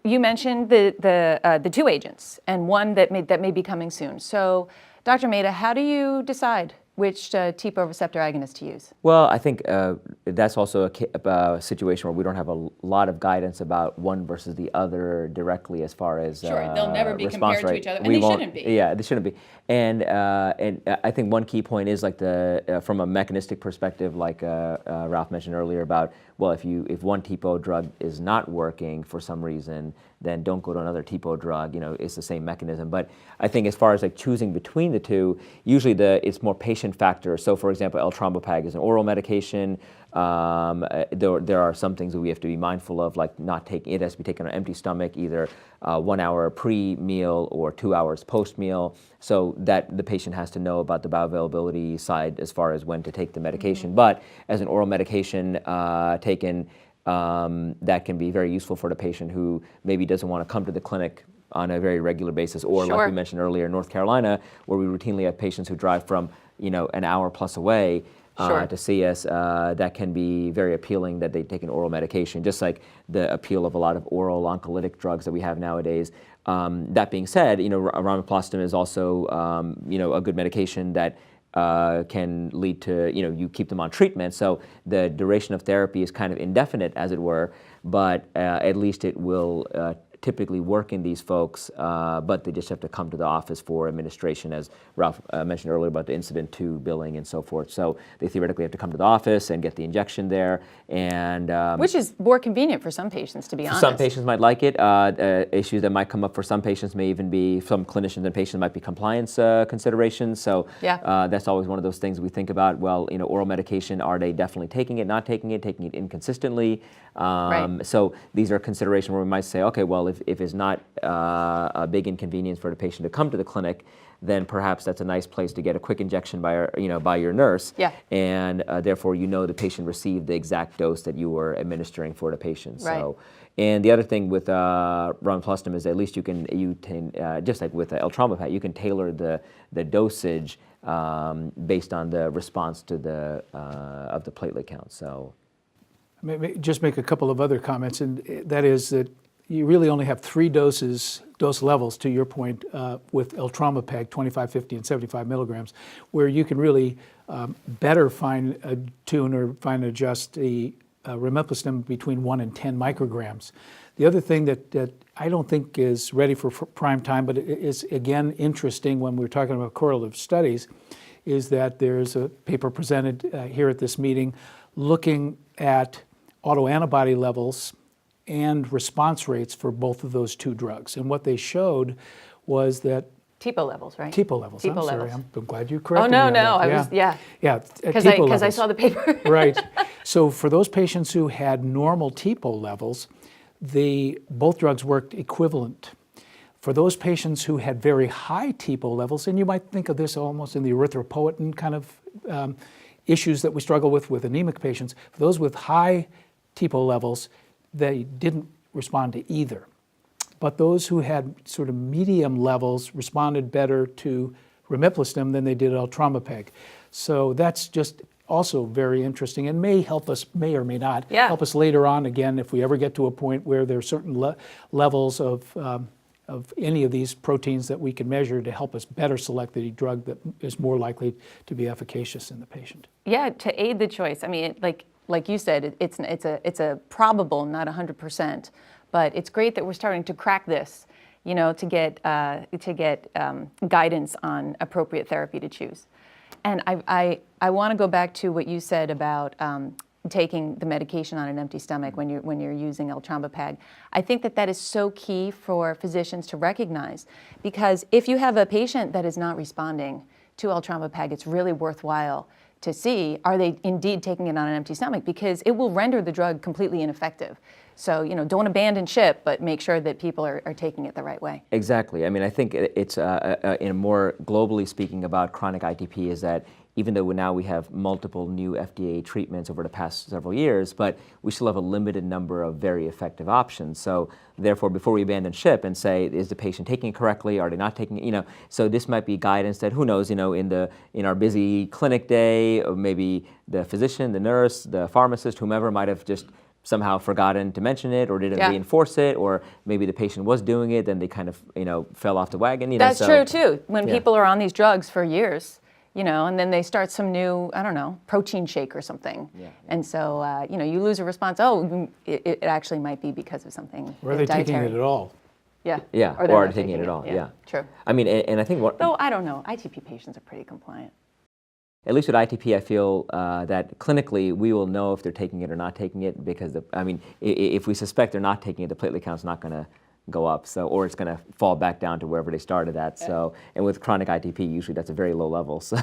you mentioned the two agents and one that may be coming soon. So, Dr. Mehta, how do you decide which TPO receptor agonist to use? Well, I think that's also a situation where we don't have a lot of guidance about one versus the other directly as far as sure, they'll never be compared to each other, and they shouldn't be. Yeah, they shouldn't be. And I think one key point is like from a mechanistic perspective, like Ralph mentioned earlier about, well, if one TPO drug is not working for some reason, then don't go to another TPO drug. It's the same mechanism. But I think as far as like choosing between the two, usually it's more patient factor. So for example, L-trombopag is an oral medication. There are some things that we have to be mindful of, like not taking it has to be taken on an empty stomach, either 1 hour pre-meal or 2 hours post-meal, so that the patient has to know about the bioavailability side as far as when to take the medication. Mm-hmm. But as an oral medication taken, that can be very useful for the patient who maybe doesn't want to come to the clinic on a very regular basis, or sure. like we mentioned earlier, in North Carolina, where we routinely have patients who drive from an hour plus away sure. to see us. That can be very appealing that they take an oral medication, just like the appeal of a lot of oral oncolytic drugs that we have nowadays. That being said, ramiprostim is also a good medication that can lead to, you keep them on treatment. So the duration of therapy is kind of indefinite, as it were, but at least it will typically work in these folks, but they just have to come to the office for administration, as Ralph mentioned earlier about the incident to billing and so forth. So they theoretically have to come to the office and get the injection there. And which is more convenient for some patients, to be honest. Some patients might like it. Issues that might come up for some patients may even be, some clinicians and patients might be compliance considerations. So yeah. That's always one of those things we think about. Well, oral medication, are they definitely taking it, not taking it inconsistently? Right. So these are considerations where we might say, okay, well, if it's not a big inconvenience for the patient to come to the clinic, then perhaps that's a nice place to get a quick injection by your nurse. Yeah. And therefore, the patient received the exact dose that you were administering for the patient. Right. So, and the other thing with ramiprostim is at least you can just like with L-trombopag, you can tailor the dosage based on the response to the platelet count. So, just make a couple of other comments, and that is that you really only have 3 dose levels, to your point, with L-trombopag, 25, 50, and 75 milligrams, where you can really better fine-tune or fine-adjust the ramiprostim between 1 and 10 micrograms. The other thing that I don't think is ready for prime time, but is again interesting when we're talking about correlative studies, is that there's a paper presented here at this meeting looking at autoantibody levels and response rates for both of those 2 drugs. And what they showed was that TPO levels, right? TPO levels. TPO I'm levels. sorry. I'm glad you corrected me. Oh, no. Yeah. Because I saw the paper. Right. So for those patients who had normal TPO levels, both drugs worked equivalent. For those patients who had very high TPO levels, and you might think of this almost in the erythropoietin kind of issues that we struggle with anemic patients, for those with high TPO levels, they didn't respond to either. But those who had sort of medium levels responded better to ramiprostim than they did L-trombopag. So that's just also very interesting and may help us, may or may not, help us later on again if we ever get to a point where there are certain levels of any of these proteins that we can measure to help us better select the drug that is more likely to be efficacious in the patient. Yeah, to aid the choice. I mean, like you said, it's a probable, not 100%, but it's great that we're starting to crack this, to get guidance on appropriate therapy to choose. And I want to go back to what you said about taking the medication on an empty stomach when you're using L-trombopag. I think that is so key for physicians to recognize, because if you have a patient that is not responding to L-trombopag, it's really worthwhile to see, are they indeed taking it on an empty stomach, because it will render the drug completely ineffective. So, don't abandon ship, but make sure that people are taking it the right way. Exactly. I mean, I think it's, in a more globally speaking about chronic ITP, is that even though now we have multiple new FDA treatments over the past several years, but we still have a limited number of very effective options. So therefore, before we abandon ship and say, is the patient taking it correctly? Are they not taking it? So this might be guidance that, who knows, in our busy clinic day, or maybe the physician, the nurse, the pharmacist, whomever might have just somehow forgotten to mention it or didn't Yeah. reinforce it, or maybe the patient was doing it, then they kind of, fell off the wagon. That's so, true too. When yeah. people are on these drugs for years, and then they start some new, I don't know, protein shake or something. Yeah. And so, you lose a response. Oh, it actually might be because of something Or are they taking dietary. it at all? Yeah. Yeah, Or they're or not taking it at all, yeah. True. I mean, and I think what, Though, I don't know. ITP patients are pretty compliant. at least with ITP, I feel that clinically we will know if they're taking it or not taking it, because if we suspect they're not taking it, the platelet count's not going to go up, or it's going to fall back down to wherever they started at. So, and with chronic ITP, usually that's a very low level. So.